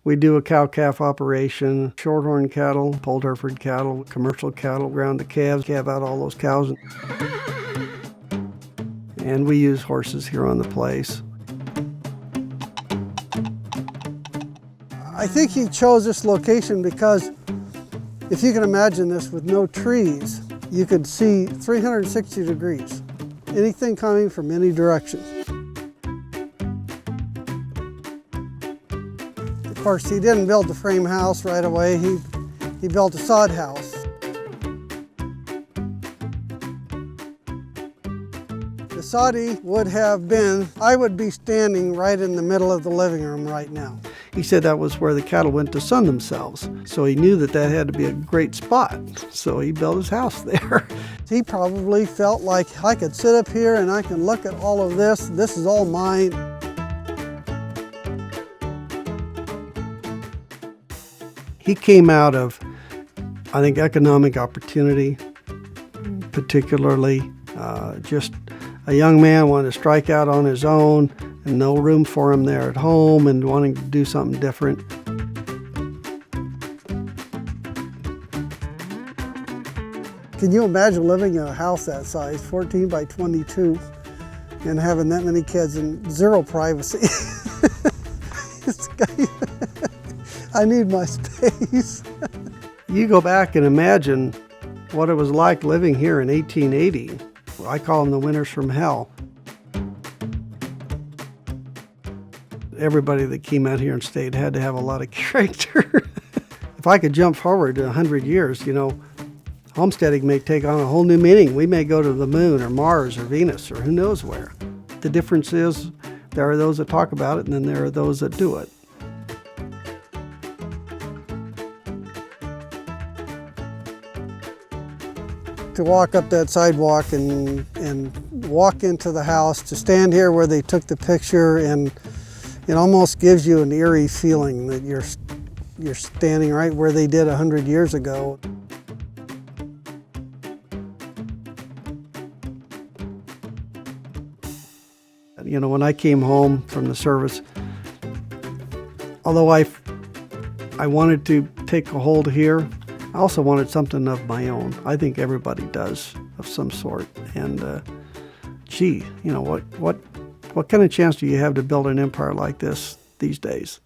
We do a cow-calf operation, shorthorn cattle, polled Hereford cattle, commercial cattle, ground the calves, calve out all those cows. And we use horses here on the place. I think he chose this location because if you can imagine this with no trees, you could see 360 degrees, anything coming from any direction. Of course, he didn't build the frame house right away. He built a sod house. The soddy would have been, I would be standing right in the middle of the living room right now. He said that was where the cattle went to sun themselves. So he knew that that had to be a great spot. So he built his house there. He probably felt like I could sit up here and I can look at all of this. This is all mine. He came out of, I think, economic opportunity, particularly just a young man wanted to strike out on his own and no room for him there at home and wanting to do something different. Can you imagine living in a house that size, 14 by 22, and having that many kids and zero privacy? I need my space. You go back and imagine what it was like living here in 1880. I call them the winters from hell. Everybody that came out here and stayed had to have a lot of character. If I could jump forward to 100 years, you know, homesteading may take on a whole new meaning. We may go to the moon or Mars or Venus or who knows where. The difference is there are those that talk about it and then there are those that do it. To walk up that sidewalk and walk into the house, to stand here where they took the picture, and it almost gives you an eerie feeling that you're standing right where they did 100 years ago. You know, when I came home from the service, although I wanted to take a hold here, I also wanted something of my own. I think everybody does, of some sort. And gee, you know, what kind of chance do you have to build an empire like this these days?